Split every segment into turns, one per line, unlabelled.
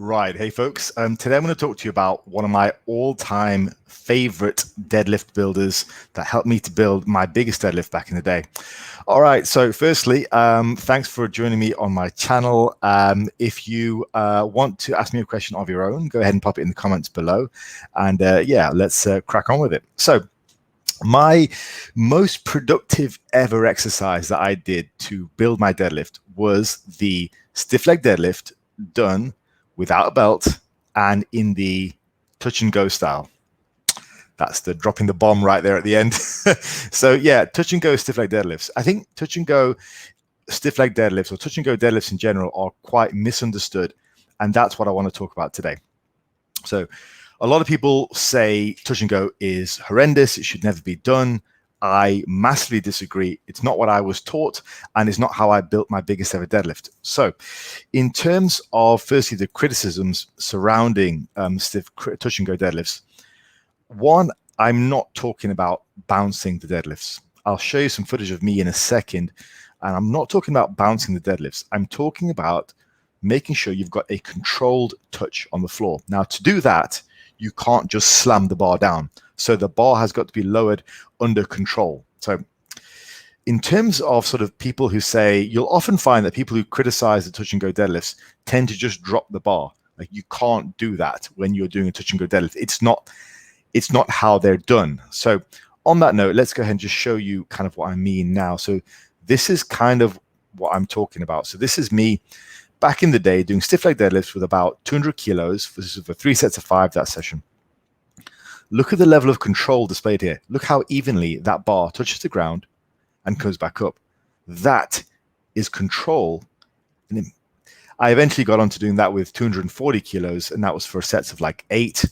Right. Hey, folks. Today I'm going to talk to you about one of my all-time favorite deadlift builders that helped me to build my biggest deadlift back in the day. All right. So firstly, thanks for joining me on my channel. If you want to ask me a question of your own, go ahead and pop it in the comments below. And yeah, let's crack on with it. So my most productive ever exercise that I did to build my deadlift was the stiff leg deadlift done without a belt and in the touch and go style. That's the dropping the bomb right there at the end. So yeah, touch and go stiff leg deadlifts. I think touch and go stiff leg deadlifts or touch and go deadlifts in general are quite misunderstood. And that's what I want to talk about today. So a lot of people say touch and go is horrendous. It should never be done. I massively disagree. It's not what I was taught, and it's not how I built my biggest ever deadlift. So in terms of, firstly, the criticisms surrounding stiff touch and go deadlifts, one, I'm not talking about bouncing the deadlifts. I'll show you some footage of me in a second, and I'm not talking about bouncing the deadlifts. I'm talking about making sure you've got a controlled touch on the floor. Now, to do that, you can't just slam the bar down. So the bar has got to be lowered under control. So in terms of sort of people who say, you'll often find that people who criticize the touch and go deadlifts tend to just drop the bar. Like, you can't do that when you're doing a touch and go deadlift. It's not how they're done. So on that note, let's go ahead and just show you kind of what I mean now. So this is kind of what I'm talking about. So this is me back in the day doing stiff leg deadlifts with about 200 kilos. This is for 3 sets of 5 that session. Look at the level of control displayed here. Look how evenly that bar touches the ground and goes back up. That is control. And I eventually got on to doing that with 240 kilos, and that was for sets of like 8.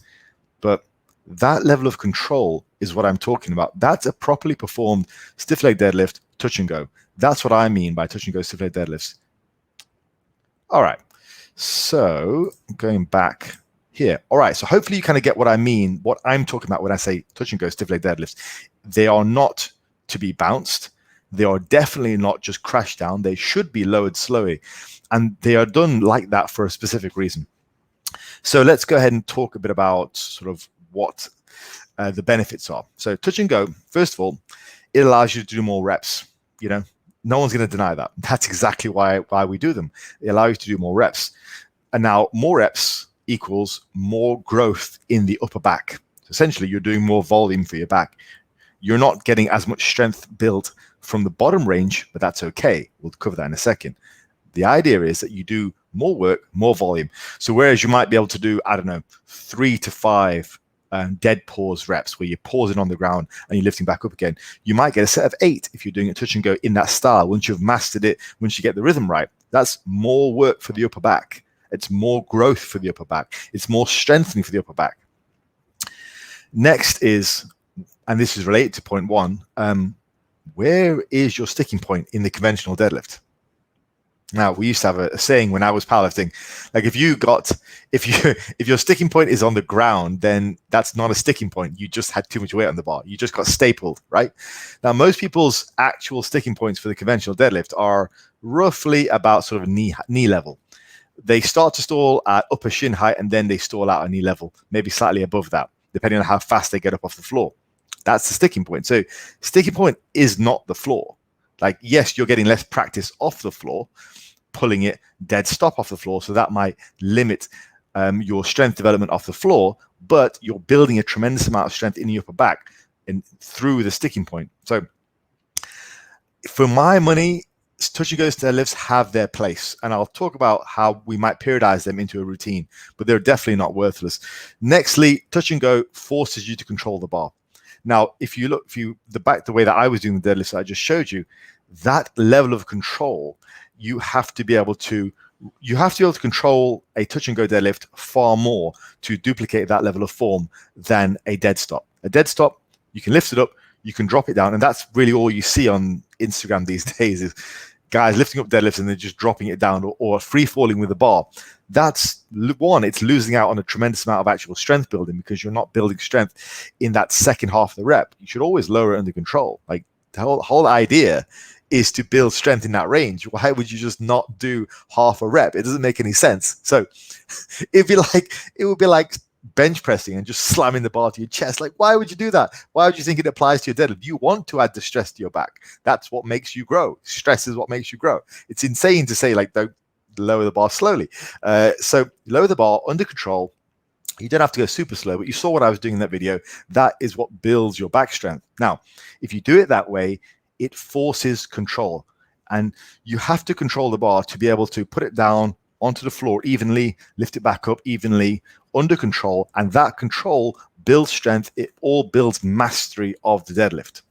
But that level of control is what I'm talking about. That's a properly performed stiff leg deadlift, touch and go. That's what I mean by touch and go stiff leg deadlifts. All right, so going back here. All right, so hopefully you kind of get what I mean, what I'm talking about when I say touch and go stiff leg deadlifts. They are not to be bounced. They are definitely not just crashed down. They should be lowered slowly. And they are done like that for a specific reason. So let's go ahead and talk a bit about sort of what the benefits are. So touch and go, first of all, it allows you to do more reps. You know, no one's going to deny that. That's exactly why we do them. They allow you to do more reps. And now more reps equals more growth in the upper back. So essentially, you're doing more volume for your back. You're not getting as much strength built from the bottom range, but that's okay. We'll cover that in a second. The idea is that you do more work, more volume. So whereas you might be able to do, I don't know, 3 to 5 dead pause reps where you're pausing on the ground and you're lifting back up again, you might get a set of 8 if you're doing a touch and go in that style. Once you've mastered it, once you get the rhythm right, that's more work for the upper back. It's more growth for the upper back. It's more strengthening for the upper back. Next is, and this is related to point 1, where is your sticking point in the conventional deadlift? Now, we used to have a saying when I was powerlifting, like if your sticking point is on the ground, then that's not a sticking point. You just had too much weight on the bar. You just got stapled, right? Now, most people's actual sticking points for the conventional deadlift are roughly about sort of knee level. They start to stall at upper shin height, and then they stall out at knee level, maybe slightly above that, depending on how fast they get up off the floor. That's the sticking point. So sticking point is not the floor. Like, yes, you're getting less practice off the floor, pulling it dead stop off the floor. So that might limit your strength development off the floor, but you're building a tremendous amount of strength in the upper back and through the sticking point. So for my money, touch and go deadlifts have their place, and I'll talk about how we might periodize them into a routine, but they're definitely not worthless. Nextly, touch and go forces you to control the bar. Now, if you look, the way that I was doing the deadlifts I just showed you, that level of control, you have to be able to control a touch and go deadlift far more to duplicate that level of form than a dead stop. A dead stop, you can lift it up, you can drop it down, and that's really all you see on Instagram these days is guys lifting up deadlifts and then just dropping it down or free falling with the bar. That's one, it's losing out on a tremendous amount of actual strength building because you're not building strength in that second half of the rep. You should always lower it under control. Like, the whole idea is to build strength in that range. Why would you just not do half a rep? It doesn't make any sense. So it would be like bench pressing and just slamming the bar to your chest. Like, why would you do that? Why would you think it applies to your deadlift? You want to add the stress to your back. That's what makes you grow. Stress is what makes you grow. It's insane to say, like, don't lower the bar slowly. So lower the bar under control. You don't have to go super slow, but you saw what I was doing in that video. That is what builds your back strength. Now, if you do it that way, it forces control. And you have to control the bar to be able to put it down onto the floor evenly, lift it back up evenly, under control. And that control builds strength. It all builds mastery of the deadlift.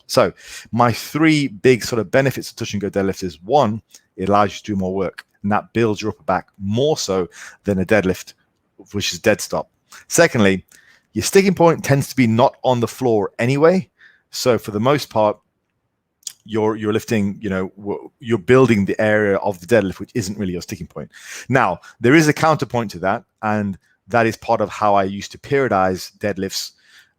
So my three big sort of benefits of touch and go deadlift is, one, it allows you to do more work. And that builds your upper back more so than a deadlift, which is dead stop. Secondly, your sticking point tends to be not on the floor anyway. So for the most part, you're lifting, you're building the area of the deadlift, which isn't really your sticking point. Now, there is a counterpoint to that, and that is part of how I used to periodize deadlifts.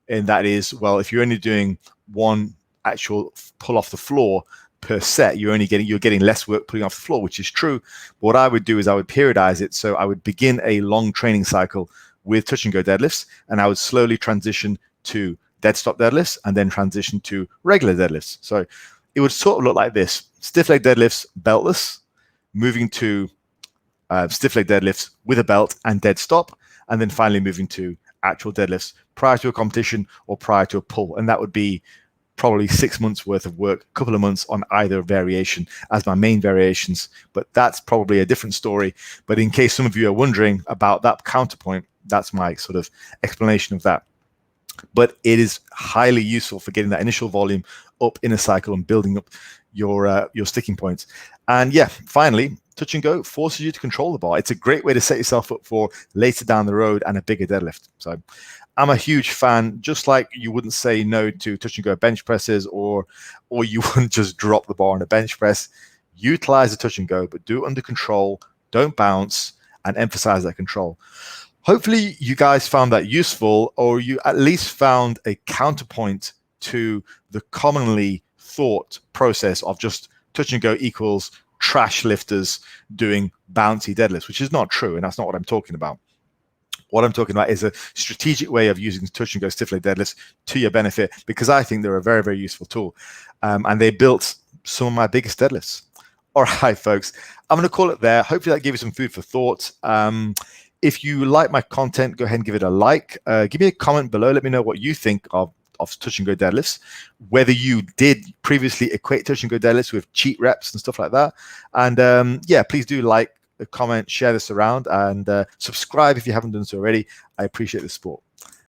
And that is, well, if you're only doing one actual pull off the floor per set, you're getting less work pulling off the floor, which is true. But what I would do is I would periodize it. So I would begin a long training cycle with touch and go deadlifts, and I would slowly transition to dead stop deadlifts and then transition to regular deadlifts. So it would sort of look like this: stiff leg deadlifts, beltless, moving to stiff leg deadlifts with a belt and dead stop, and then finally moving to actual deadlifts prior to a competition or prior to a pull. And that would be probably 6 months worth of work, a couple of months on either variation as my main variations. But that's probably a different story. But in case some of you are wondering about that counterpoint, that's my sort of explanation of that. But it is highly useful for getting that initial volume up in a cycle and building up your sticking points. And yeah, finally, touch and go forces you to control the bar. It's a great way to set yourself up for later down the road and a bigger deadlift. So I'm a huge fan. Just like you wouldn't say no to touch and go bench presses, or you wouldn't just drop the bar on a bench press. Utilize the touch and go, but do it under control. Don't bounce, and emphasize that control. Hopefully you guys found that useful, or you at least found a counterpoint to the commonly thought process of just touch and go equals trash lifters doing bouncy deadlifts, which is not true, and that's not what I'm talking about. What I'm talking about is a strategic way of using touch and go stiff leg deadlifts to your benefit, because I think they're a very, very useful tool. And they built some of my biggest deadlifts. All right, folks, I'm going to call it there. Hopefully that gave you some food for thought. If you like my content, go ahead and give it a like. Give me a comment below. Let me know what you think of touch and go deadlifts, whether you did previously equate touch and go deadlifts with cheat reps and stuff like that. And yeah, please do like, comment, share this around, and subscribe if you haven't done so already. I appreciate the support.